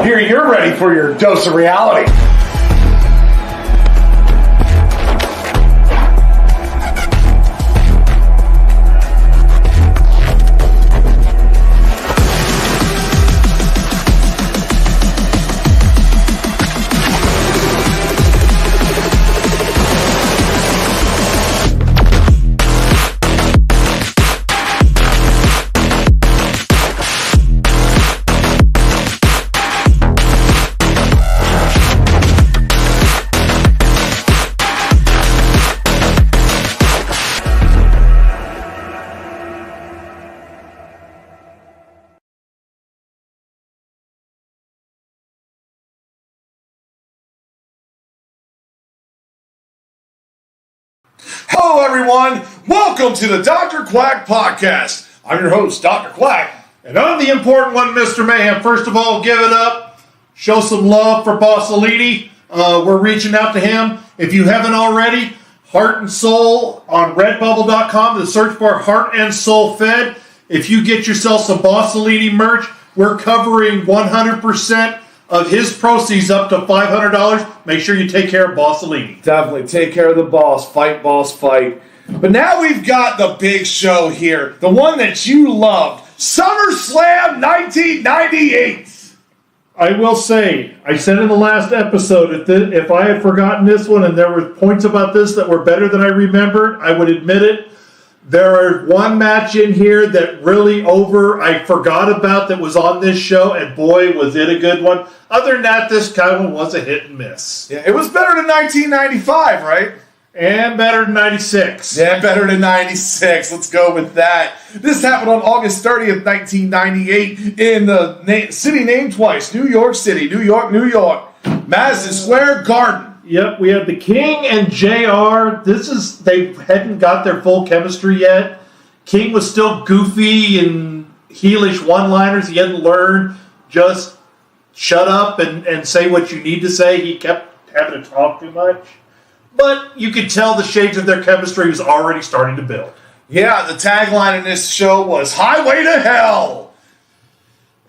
hear you're ready for your dose of reality. Hello, everyone. Welcome to the Dr. Quack Podcast. I'm your host, Dr. Quack, and I'm the important one, Mr. Mayhem. First of all, give it up. Show some love for Bossolini. We're reaching out to him. If you haven't already, Heart and Soul on Redbubble.com. To search for Heart and Soul Fed. If you get yourself some Bossolini merch, we're covering 100% of his proceeds up to $500. Make sure you take care of Bossolini. Definitely take care of the boss. Fight, boss, fight. But now we've got the big show here. The one that you loved. SummerSlam 1998. I will say, I said in the last episode, if I had forgotten this one and there were points about this that were better than I remembered, I would admit it. There is one match in here that really I forgot about that was on this show, and boy, was it a good one. Other than that, this kind of was a hit and miss. Yeah, it was better than 1995, right? And better than 96. Yeah, better than 96. Let's go with that. This happened on August 30th, 1998 in the city named twice, New York City, New York, Madison Square Garden. Yep, we had the King and JR. They hadn't got their full chemistry yet. King was still goofy and heelish one-liners. He hadn't learned just shut up and say what you need to say. He kept having to talk too much. But you could tell the shades of their chemistry was already starting to build. Yeah, the tagline in this show was Highway to Hell.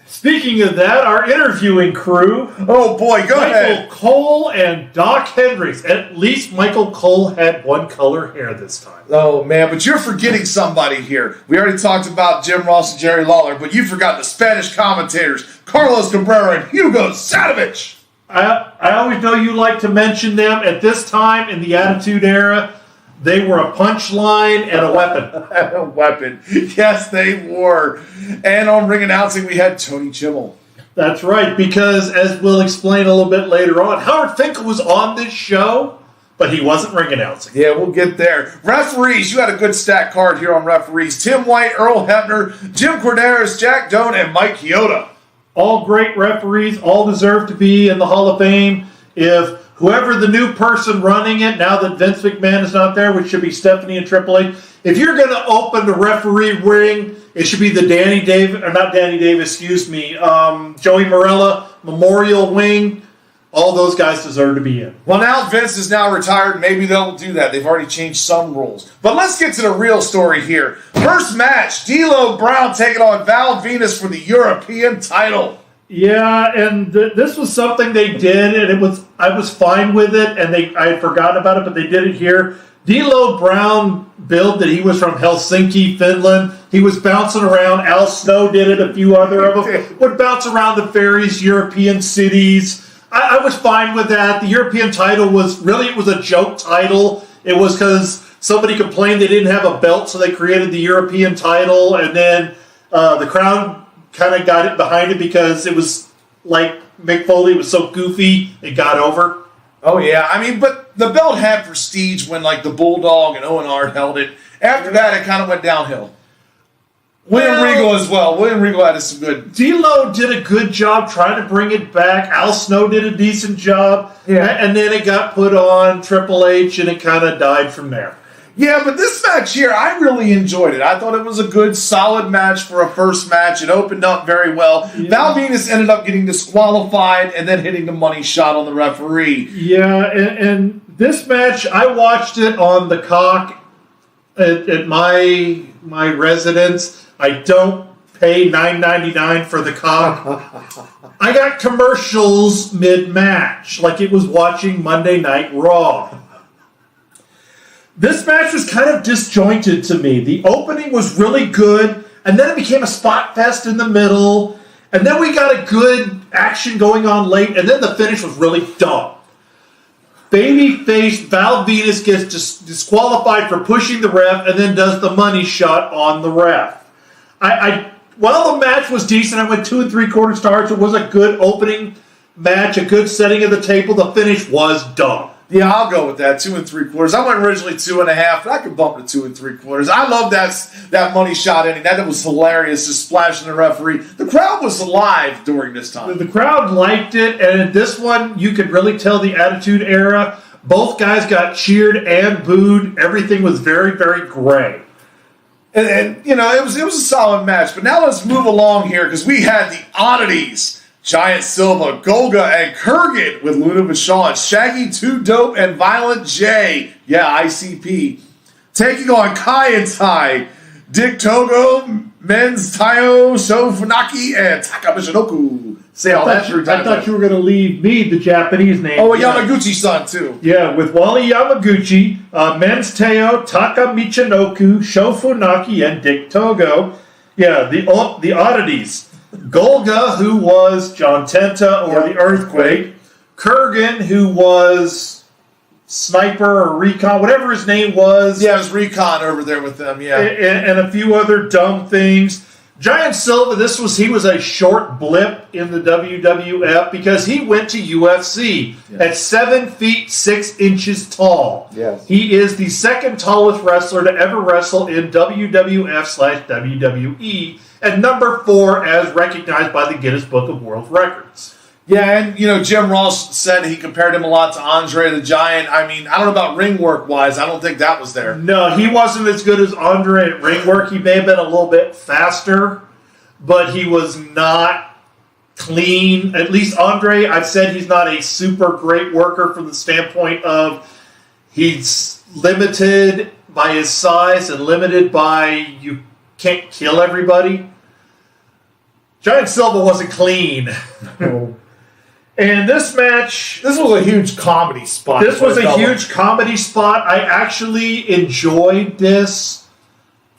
Speaking of that, our interviewing crew. Oh boy, go ahead. Michael Cole and Doc Hendricks. At least Michael Cole had one color hair this time. Oh man, but you're forgetting somebody here. We already talked about Jim Ross and Jerry Lawler, but you forgot the Spanish commentators, Carlos Cabrera and Hugo Satovich. I always know you like to mention them. At this time in the Attitude Era, they were a punchline and a weapon. A weapon. Yes, they were. And on ring announcing, we had Tony Chimmel. That's right, because as we'll explain a little bit later on, Howard Finkel was on this show, but he wasn't ring announcing. Yeah, we'll get there. Referees, you had a good stat card here on referees. Tim White, Earl Hebner, Jim Corderas, Jack Doan, and Mike Chioda. All great referees, all deserve to be in the Hall of Fame. If whoever the new person running it, now that Vince McMahon is not there, which should be Stephanie and Triple H, if you're going to open the referee ring, it should be the Joey Morella Memorial Wing. All those guys deserve to be in. Well, now Vince is now retired. Maybe they'll do that. They've already changed some rules. But let's get to the real story here. First match, D'Lo Brown taking on Val Venus for the European title. Yeah, and this was something they did, and I was fine with it, and I had forgotten about it, but they did it here. D'Lo Brown billed that he was from Helsinki, Finland. He was bouncing around. Al Snow did it. A few other of them would bounce around the various European cities. I was fine with that. The European title was a joke title. It was because somebody complained they didn't have a belt, so they created the European title, and then the crowd kind of got it behind it because it was like Mick Foley was so goofy, it got over. Oh, yeah. I mean, but the belt had prestige when, like, the Bulldog and Owen Hart held it. After that, it kind of went downhill. William Regal as well. William Regal had some good... D'Lo did a good job trying to bring it back. Al Snow did a decent job. Yeah. And then it got put on Triple H, and it kind of died from there. Yeah, but this match here, I really enjoyed it. I thought it was a good, solid match for a first match. It opened up very well. Yeah. Val Venus ended up getting disqualified and then hitting the money shot on the referee. Yeah, and this match, I watched it on the Cock at my residence. I don't pay $9.99 for the cock. I got commercials mid-match, like it was watching Monday Night Raw. This match was kind of disjointed to me. The opening was really good, and then it became a spot fest in the middle, and then we got a good action going on late, and then the finish was really dumb. Babyface Val Venus gets disqualified for pushing the ref and then does the money shot on the ref. While the match was decent, I went 2 3/4 stars. It was a good opening match, a good setting of the table. The finish was dumb. Yeah, I'll go with that. 2 3/4. I went originally 2.5, but I could bump to 2 3/4. I love that money shot ending. That was hilarious, just splashing the referee. The crowd was alive during this time. The crowd liked it, and in this one, you could really tell the Attitude Era. Both guys got cheered and booed. Everything was very, very gray. And you know, it was a solid match. But now let's move along here because we had the oddities. Giant Silva, Golga, and Kurgan with Luna Vachon, Shaggy, Too Dope, and Violent J. Yeah, ICP. Taking on Kai and Tai, Dick Togo, Men's Tayo, Sho Funaki, and Taka Michinoku. Say all that 3 times. I thought you were going to leave me the Japanese name. Oh, Yamaguchi-san, too. Yeah, with Wally Yamaguchi, Men's Teo, Taka Michinoku, Sho Funaki, and Dick Togo. Yeah, the oddities. Golga, who was John Tenta or the Earthquake. Kurgan, who was Sniper or Recon, whatever his name was. Yeah, it was Recon over there with them, yeah. And a few other dumb things. Giant Silva, he was a short blip in the WWF because he went to UFC at 7 feet 6 inches tall. Yes. He is the second tallest wrestler to ever wrestle in WWF/WWE and number 4 as recognized by the Guinness Book of World Records. Yeah, and, you know, Jim Ross said he compared him a lot to Andre the Giant. I mean, I don't know about ring work-wise. I don't think that was there. No, he wasn't as good as Andre at ring work. He may have been a little bit faster, but he was not clean. At least Andre, I've said he's not a super great worker from the standpoint of he's limited by his size and limited by you can't kill everybody. Giant Silva wasn't clean. Oh. And this match... This was a huge comedy spot. This was a huge comedy spot. I actually enjoyed this.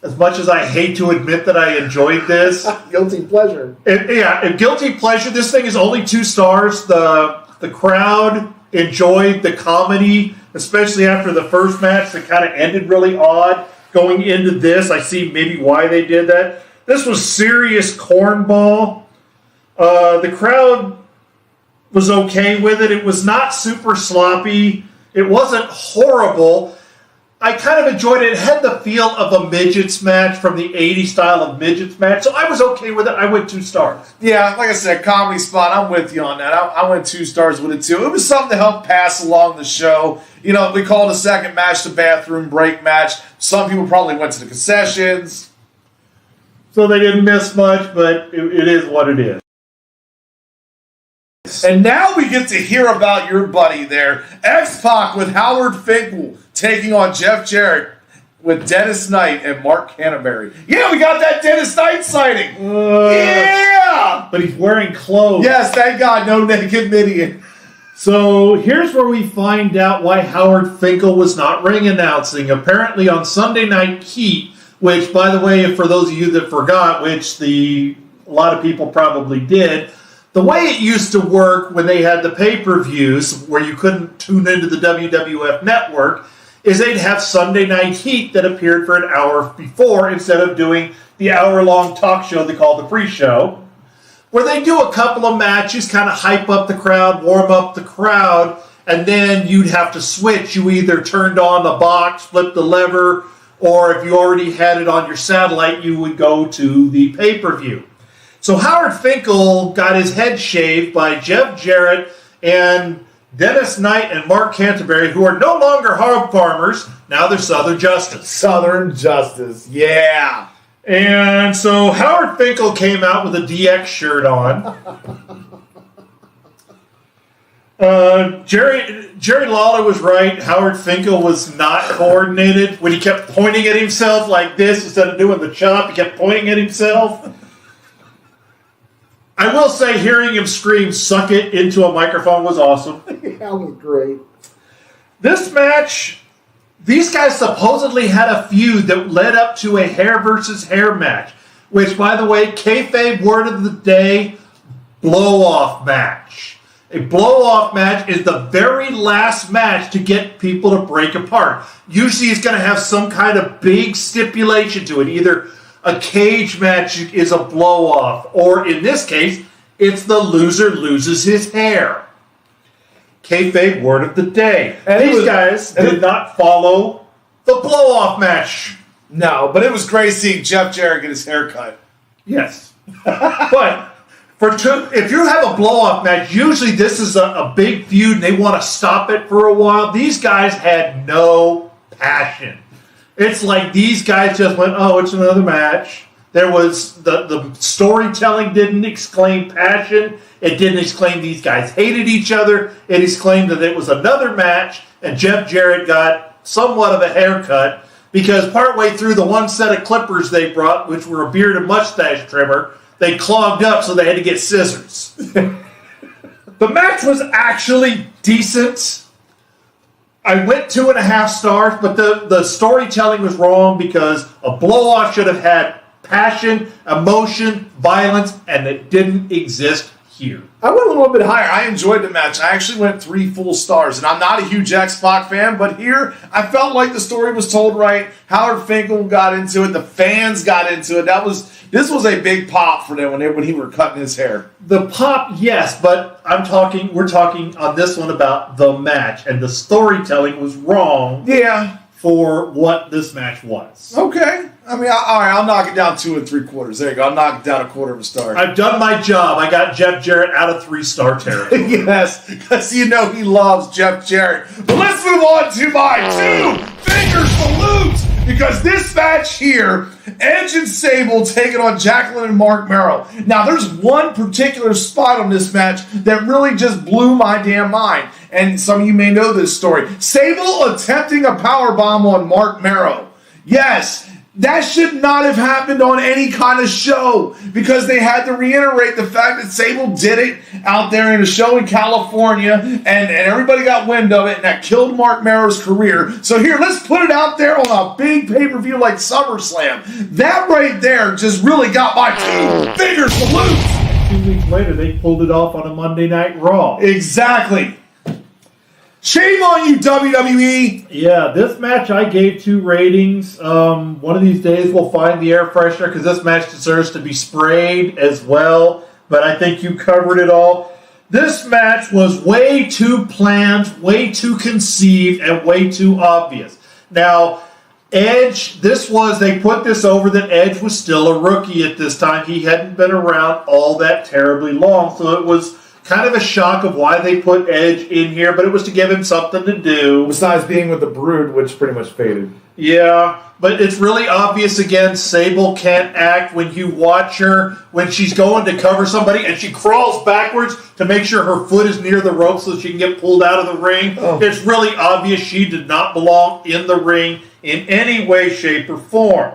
As much as I hate to admit that I enjoyed this. Guilty pleasure. A guilty pleasure. This thing is only 2 stars. The crowd enjoyed the comedy, especially after the first match that kind of ended really odd. Going into this, I see maybe why they did that. This was serious cornball. The crowd was okay with it. It was not super sloppy. It wasn't horrible. I kind of enjoyed it. It had the feel of a midgets match from the 80s style of midgets match, so I was okay with it. I went 2 stars. Yeah, like I said, comedy spot. I'm with you on that. I went 2 stars with it, too. It was something to help pass along the show. You know, we called the second match the bathroom break match. Some people probably went to the concessions. So they didn't miss much, but it is what it is. And now we get to hear about your buddy there, X-Pac with Howard Finkel taking on Jeff Jarrett with Dennis Knight and Mark Canterbury. Yeah, we got that Dennis Knight sighting. Yeah! But he's wearing clothes. Yes, thank God, no naked Midian. So here's where we find out why Howard Finkel was not ring announcing. Apparently on Sunday Night Heat, which, by the way, for those of you that forgot, which a lot of people probably did, the way it used to work when they had the pay-per-views where you couldn't tune into the WWF network is they'd have Sunday Night Heat that appeared for an hour before instead of doing the hour-long talk show they called the pre-show, where they do a couple of matches, kind of hype up the crowd, warm up the crowd, and then you'd have to switch. You either turned on the box, flipped the lever, or if you already had it on your satellite, you would go to the pay-per-view. So Howard Finkel got his head shaved by Jeff Jarrett and Dennis Knight and Mark Canterbury, who are no longer hog farmers. Now they're Southern Justice. Southern Justice, yeah. And so Howard Finkel came out with a DX shirt on. Jerry Lawler was right. Howard Finkel was not coordinated. When he kept pointing at himself like this instead of doing the chop, he kept pointing at himself. I will say hearing him scream, "Suck it," into a microphone was awesome. That was great. This match, these guys supposedly had a feud that led up to a hair versus hair match, which, by the way, kayfabe word of the day, blow-off match. A blow-off match is the very last match to get people to break apart. Usually it's going to have some kind of big stipulation to it. Either a cage match is a blow-off, or in this case, it's the loser loses his hair. Kayfabe word of the day. And these guys did not follow the blow-off match. No, but it was great seeing Jeff Jarrett get his hair cut. Yes. But if you have a blow-off match, usually this is a big feud and they want to stop it for a while. These guys had no passion. It's like these guys just went, oh, it's another match. There was the storytelling didn't exclaim passion. It didn't exclaim these guys hated each other. It exclaimed that it was another match, and Jeff Jarrett got somewhat of a haircut because partway through the one set of clippers they brought, which were a beard and mustache trimmer, they clogged up, so they had to get scissors. The match was actually decent. I went 2.5 stars, but the storytelling was wrong because a blow-off should have had passion, emotion, violence, and it didn't exist here. I went a little bit higher. I enjoyed the match. I actually went 3 full stars, and I'm not a huge X-Pac fan, but here I felt like the story was told right. Howard Finkel got into it. The fans got into it. This was a big pop for them when he were cutting his hair. The pop, yes, but we're talking on this one about the match, and the storytelling was wrong. Yeah. For what this match was. Okay. I mean, all right, I'll knock it down 2 3/4. There you go. I'll knock it down 1/4 star. I've done my job. I got Jeff Jarrett out of 3-star territory. Yes, because you know he loves Jeff Jarrett. But let's move on to my 2-finger salutes. Because this match here, Edge and Sable taking on Jacqueline and Mark Merrill. Now, there's one particular spot on this match that really just blew my damn mind. And some of you may know this story. Sable attempting a powerbomb on Mark Merrill. Yes, that should not have happened on any kind of show because they had to reiterate the fact that Sable did it out there in a show in California and everybody got wind of it and that killed Mark Merrill's career. So here, let's put it out there on a big pay-per-view like SummerSlam. That right there just really got my 2-finger salute. 2 weeks later, they pulled it off on a Monday Night Raw. Exactly. Shame on you, WWE! Yeah, this match I gave 2 ratings. One of these days we'll find the air freshener because this match deserves to be sprayed as well. But I think you covered it all. This match was way too planned, way too conceived, and way too obvious. Now, Edge, they put this over that Edge was still a rookie at this time. He hadn't been around all that terribly long, so it was kind of a shock of why they put Edge in here, but it was to give him something to do. Besides being with the Brood, which pretty much faded. Yeah, but it's really obvious again, Sable can't act when you watch her, when she's going to cover somebody and she crawls backwards to make sure her foot is near the rope so she can get pulled out of the ring. Oh. It's really obvious she did not belong in the ring in any way, shape, or form.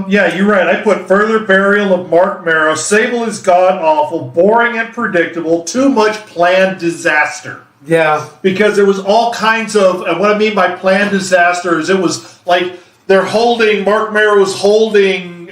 Yeah, you're right. I put further burial of Mark Merrow. Sable is god-awful, boring and predictable, too much planned disaster. Yeah. Because there was all kinds of, and what I mean by planned disaster is it was like Mark Merrow was holding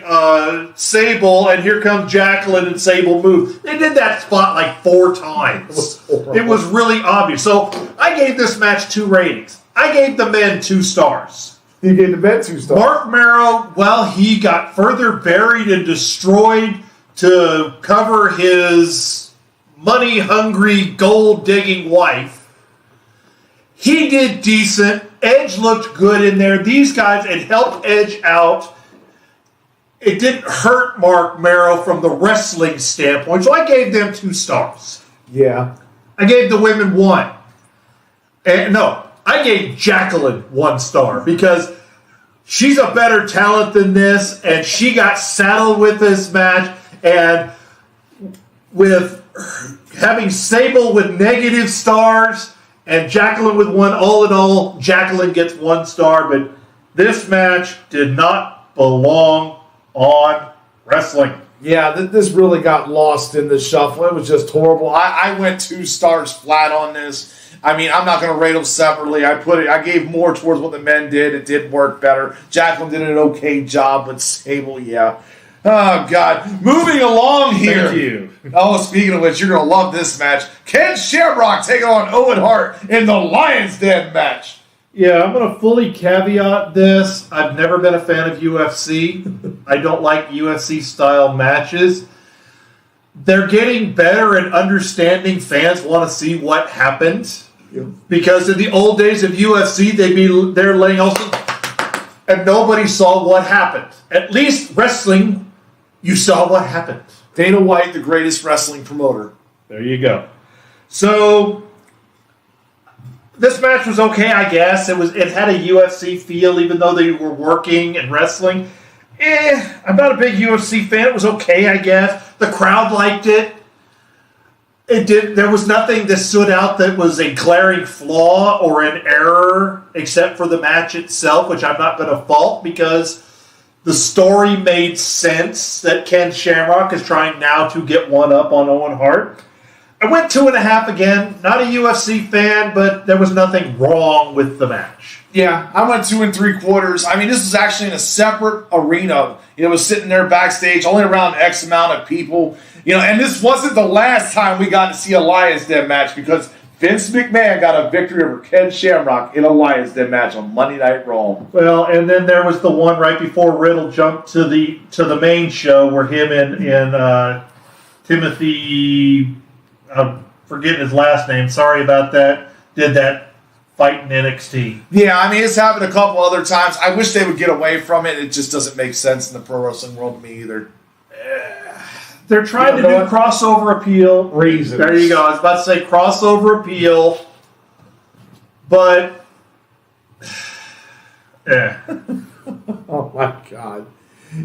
Sable, and here comes Jacqueline and Sable move. They did that spot like 4 times. It was really obvious. So I gave this match 2 ratings. I gave the men 2 stars. You gave the bet 2 stars. Mark Merrow, well, he got further buried and destroyed to cover his money-hungry, gold-digging wife. He did decent. Edge looked good in there. These guys, it helped Edge out. It didn't hurt Mark Merrow from the wrestling standpoint, so I gave them 2 stars. Yeah. I gave the women 1. I gave Jacqueline 1 star because she's a better talent than this, and she got saddled with this match, and with having Sable with negative stars and Jacqueline with 1, all in all, Jacqueline gets 1 star, but this match did not belong on wrestling. Yeah, this really got lost in the shuffle. It was just horrible. I went 2 stars flat on this. I mean, I'm not going to rate them separately. I gave more towards what the men did. It did work better. Jacqueline did an okay job, but Sable, yeah. Oh, God. Moving along here. Thank you. Oh, speaking of which, you're going to love this match. Ken Shamrock taking on Owen Hart in the Lion's Den match. Yeah, I'm going to fully caveat this. I've never been a fan of UFC. I don't like UFC-style matches. They're getting better at understanding fans want to see what happened. Yeah. Because in the old days of UFC, they're laying also, and nobody saw what happened. At least wrestling, you saw what happened. Dana White, the greatest wrestling promoter. There you go. So this match was okay, I guess. It had a UFC feel, even though they were working and wrestling. I'm not a big UFC fan. It was okay, I guess. The crowd liked it. There was nothing that stood out that was a glaring flaw or an error, except for the match itself, which I'm not going to fault because the story made sense that Ken Shamrock is trying now to get one up on Owen Hart. I went 2.5 again. Not a UFC fan, but there was nothing wrong with the match. Yeah, I went 2 3/4. I mean, this was actually in a separate arena. It was sitting there backstage, only around X amount of people. And this wasn't the last time we got to see a Lions Den match because Vince McMahon got a victory over Ken Shamrock in a Lions Den match on Monday Night Raw. Well, and then there was the one right before Riddle jumped to the main show where him and Timothy, I'm forgetting his last name, sorry about that, did that fight in NXT. Yeah, I mean, it's happened a couple other times. I wish they would get away from it. It just doesn't make sense in the pro wrestling world to me either. They're trying to do crossover appeal. Reasons. There you go. I was about to say crossover appeal. But, Oh, my God.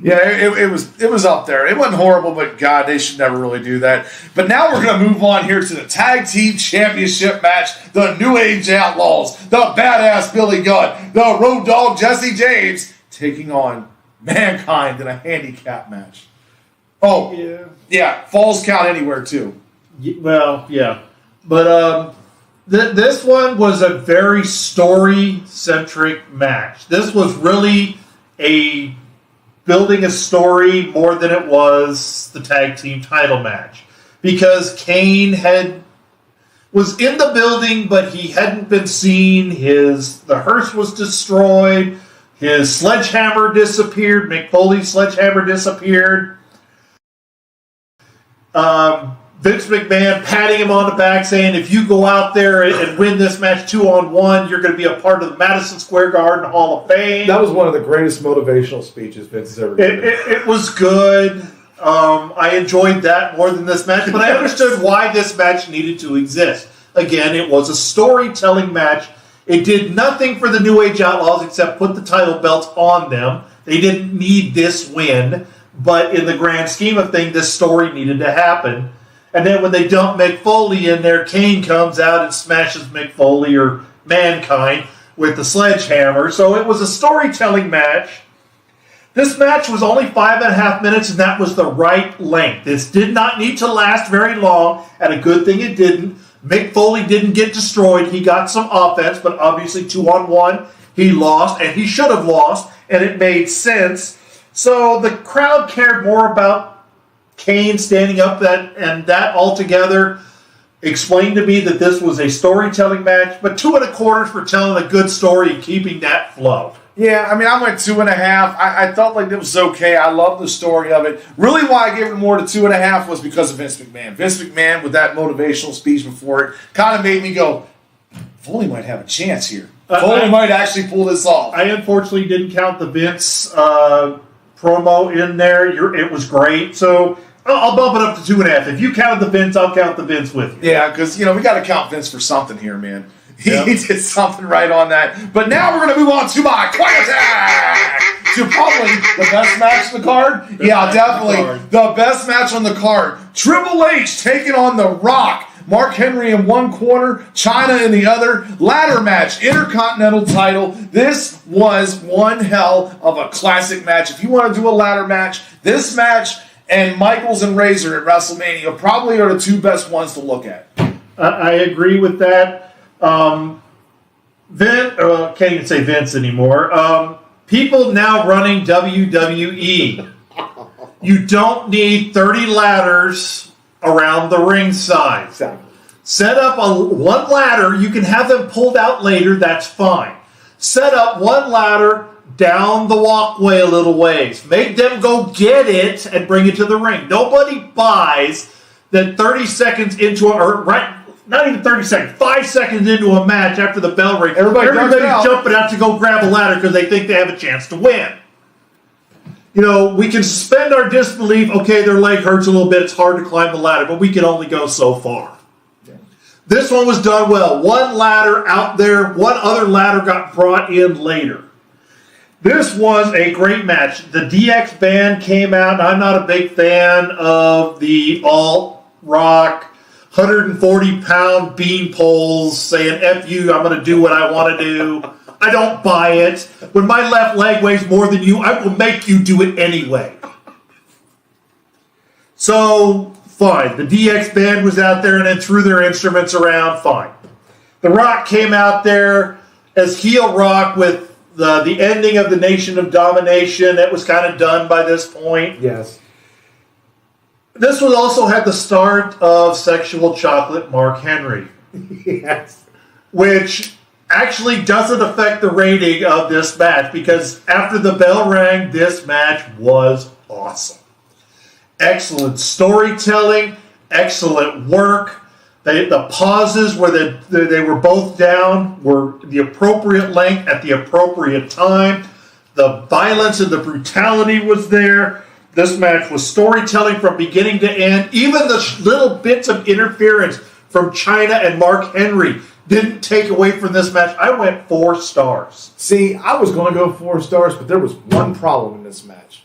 Yeah, it was up there. It wasn't horrible, but God, they should never really do that. But now we're going to move on here to the Tag Team Championship match. The New Age Outlaws, the Badass Billy Gunn, the Road Dogg Jesse James taking on Mankind in a handicap match. Oh, yeah, falls count anywhere too. well, yeah. But this one was a very story-centric match. This was really a building a story more than it was the tag team title match. Because Kane was in the building, but he hadn't been seen. The hearse was destroyed. His sledgehammer disappeared. Mick Foley's sledgehammer disappeared. Vince McMahon patting him on the back saying, if you go out there and win this match 2-on-1, you're going to be a part of the Madison Square Garden Hall of Fame. That was one of the greatest motivational speeches Vince has ever given. It was good. I enjoyed that more than this match, but I understood why this match needed to exist. Again, it was a storytelling match. It did nothing for the New Age Outlaws except put the title belts on them. They didn't need this win, but in the grand scheme of things, this story needed to happen. And then when they dump Mick Foley in there, Kane comes out and smashes Mick Foley or Mankind with the sledgehammer. So it was a storytelling match. This match was only 5.5 minutes, and that was the right length. This did not need to last very long, and a good thing it didn't. Mick Foley didn't get destroyed. He got some offense, but obviously 2-on-1, he lost, and he should have lost, and it made sense. So the crowd cared more about Kane standing up, and that altogether explained to me that this was a storytelling match, but 2 1/4 for telling a good story and keeping that flow. Yeah, I mean, I went 2.5. I felt like it was okay. I love the story of it. Really, why I gave it more to 2.5 was because of Vince McMahon. Vince McMahon, with that motivational speech before it, kind of made me go, Foley might have a chance here. Foley might actually pull this off. I unfortunately didn't count the Vince promo in there. It was great. So I'll bump it up to 2.5. If you counted the Vince, I'll count the Vince with you. Yeah, because, we got to count Vince for something here, man. Yep. He did something right on that. But now we're going to move on to my quick attack. To probably the best match on the card. Definitely. The best match on the card. Triple H taking on The Rock. Mark Henry in one corner, China in the other. Ladder match, Intercontinental title. This was one hell of a classic match. If you want to do a ladder match, this match and Michaels and Razor at WrestleMania probably are the two best ones to look at. I agree with that. Can't even say Vince anymore. People now running WWE. You don't need 30 ladders around the ringside. Exactly. Set up one ladder. You can have them pulled out later. That's fine. Set up one ladder down the walkway a little ways. Make them go get it and bring it to the ring. Nobody buys that 30 seconds into not even 30 seconds, 5 seconds into a match after the bell rings, everybody's jumping out to go grab a ladder because they think they have a chance to win. We can suspend our disbelief. Okay, their leg hurts a little bit. It's hard to climb the ladder, but we can only go so far. Yeah. This one was done well. One ladder out there. One other ladder got brought in later. This was a great match. The DX band came out, and I'm not a big fan of the alt-rock 140-pound bean poles saying, F you, I'm going to do what I want to do. I don't buy it. When my left leg weighs more than you, I will make you do it anyway. So, fine. The DX band was out there and then threw their instruments around. Fine. The Rock came out there as heel Rock with the ending of the Nation of Domination. That was kind of done by this point. Yes. This was also had the start of Sexual Chocolate Mark Henry. Yes. Which actually doesn't affect the rating of this match because after the bell rang, this match was awesome. Excellent storytelling, excellent work. The pauses where they were both down were the appropriate length at the appropriate time. The violence and the brutality was there. This match was storytelling from beginning to end. Even the little bits of interference from Chyna and Mark Henry didn't take away from this match. I went 4 stars. See, I was going to go 4 stars, but there was one problem in this match.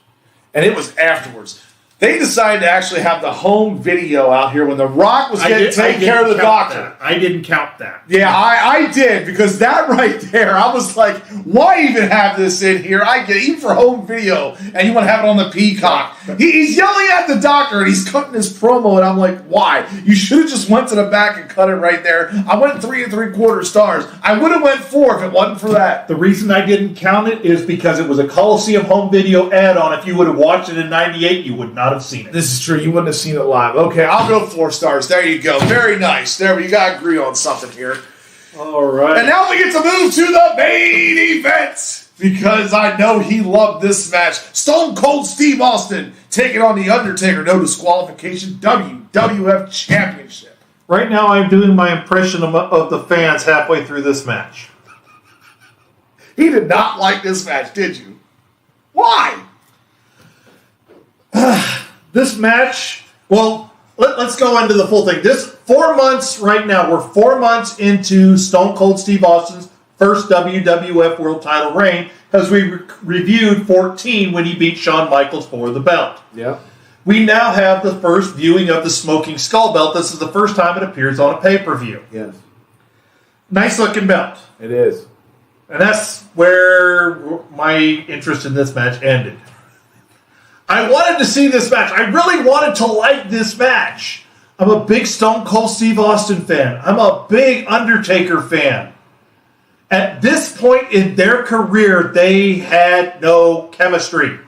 And it was afterwards. They decided to actually have the home video out here when The Rock was taking care of the doctor. I didn't count that. Yeah, I did, because that right there, I was like, why even have this in here? I get it, even for home video, and you want to have it on the Peacock. He's yelling at the doctor, and he's cutting his promo, and I'm like, why? You should have just went to the back and cut it right there. I went 3 3/4 stars. I would have went 4 if it wasn't for that. The reason I didn't count it is because it was a Coliseum home video add-on. If you would have watched it in 98, you would not have seen it. This is true. You wouldn't have seen it live. Okay, I'll go 4 stars. There you go. Very nice. There, you got to agree on something here. All right. And now we get to move to the main event, because I know he loved this match. Stone Cold Steve Austin taking on The Undertaker. No disqualification. WWF Championship. Right now I'm doing my impression of the fans halfway through this match. He did not like this match, did you? Why? This match, well, let's go into the full thing. This 4 months right now, we're 4 months into Stone Cold Steve Austin's first WWF World Title reign, because we reviewed 14 when he beat Shawn Michaels for the belt. Yeah. We now have the first viewing of the Smoking Skull belt. This is the first time it appears on a pay-per-view. Yes. Nice looking belt. It is. And that's where my interest in this match ended. I wanted to see this match. I really wanted to like this match. I'm a big Stone Cold Steve Austin fan. I'm a big Undertaker fan. At this point in their career, they had no chemistry.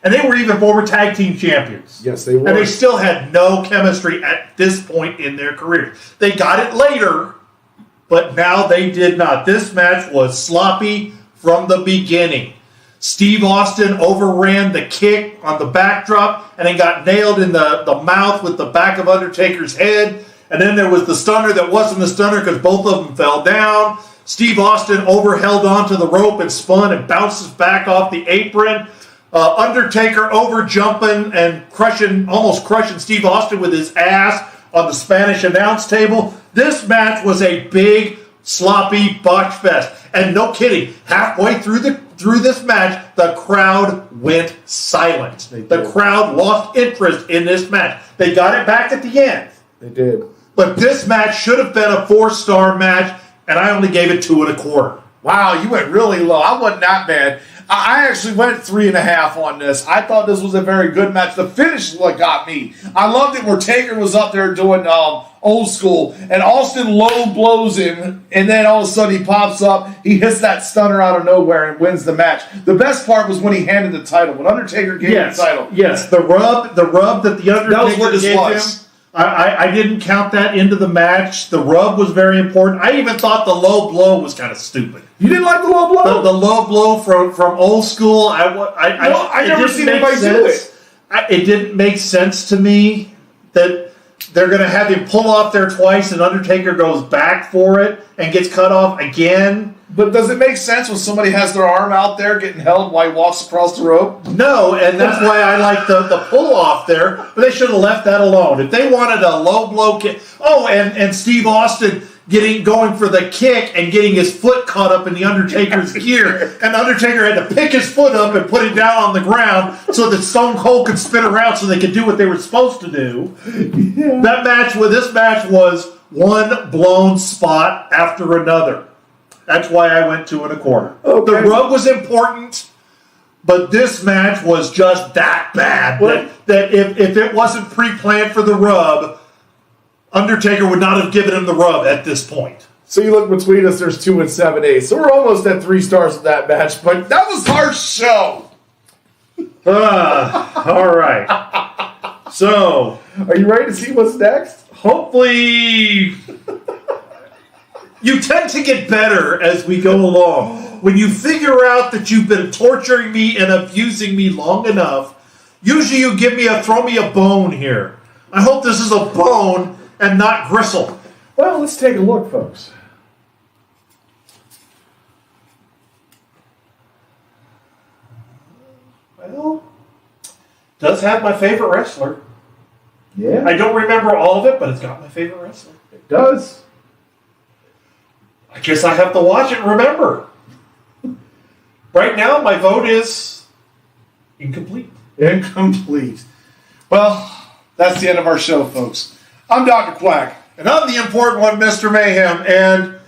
And they were even former tag team champions. Yes, they were. And they still had no chemistry at this point in their career. They got it later, but now they did not. This match was sloppy from the beginning. Steve Austin overran the kick on the backdrop and then got nailed in the mouth with the back of Undertaker's head. And then there was the stunner that wasn't the stunner because both of them fell down. Steve Austin overheld onto the rope and spun and bounces back off the apron. Undertaker over jumping and almost crushing Steve Austin with his ass on the Spanish announce table. This match was a big, sloppy botch fest. And no kidding, halfway through this match, the crowd went silent. The crowd lost interest in this match. They got it back at the end. They did. But this match should have been a 4-star match, and I only gave it 2 1/4. Wow, you went really low. I wasn't that bad. I actually went 3.5 on this. I thought this was a very good match. The finish is what got me. I loved it where Taker was up there doing old school, and Austin low blows him, and then all of a sudden he pops up, he hits that stunner out of nowhere and wins the match. The best part was when he handed the title, when Undertaker gave him the title. Yes, the rub that the Undertaker That was what this gave was. him. I didn't count that into the match. The rub was very important. I even thought the low blow was kind of stupid. You didn't like the low blow? The low blow from old school. I never seen anybody do it. It didn't make sense to me that they're going to have him pull off there twice, and Undertaker goes back for it and gets cut off again. But does it make sense when somebody has their arm out there getting held while he walks across the rope? No, and that's why I like the pull off there, but they should have left that alone. If they wanted a low blow kick, and Steve Austin going for the kick and getting his foot caught up in the Undertaker's gear, and the Undertaker had to pick his foot up and put it down on the ground so that Stone Cold could spin around so they could do what they were supposed to do. Yeah. This match was one blown spot after another. That's why I went 2.25. Okay. The rub was important, but this match was just that bad that if it wasn't pre-planned for the rub, Undertaker would not have given him the rub at this point. So you look between us, there's 2 7/8. So we're almost at 3 stars of that match, but that was our show. All right. So, are you ready to see what's next? Hopefully... You tend to get better as we go along. When you figure out that you've been torturing me and abusing me long enough, usually you throw me a bone here. I hope this is a bone and not gristle. Well, let's take a look, folks. Well, does have my favorite wrestler. Yeah. I don't remember all of it, but it's got my favorite wrestler. It does. I guess I have to watch it and remember. Right now, my vote is incomplete. Incomplete. Well, that's the end of our show, folks. I'm Dr. Quack. And I'm the important one, Mr. Mayhem, and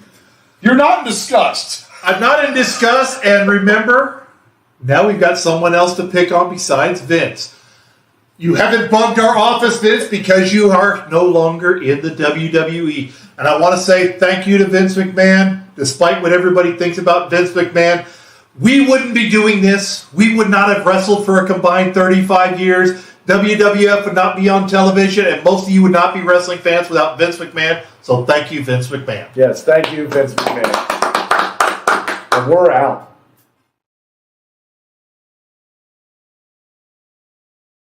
you're not in disgust. I'm not in disgust, and remember, now we've got someone else to pick on besides Vince. You haven't bugged our office, Vince, because you are no longer in the WWE. And I want to say thank you to Vince McMahon. Despite what everybody thinks about Vince McMahon, we wouldn't be doing this. We would not have wrestled for a combined 35 years. WWF would not be on television, and most of you would not be wrestling fans without Vince McMahon. So thank you, Vince McMahon. Yes, thank you, Vince McMahon. And we're out.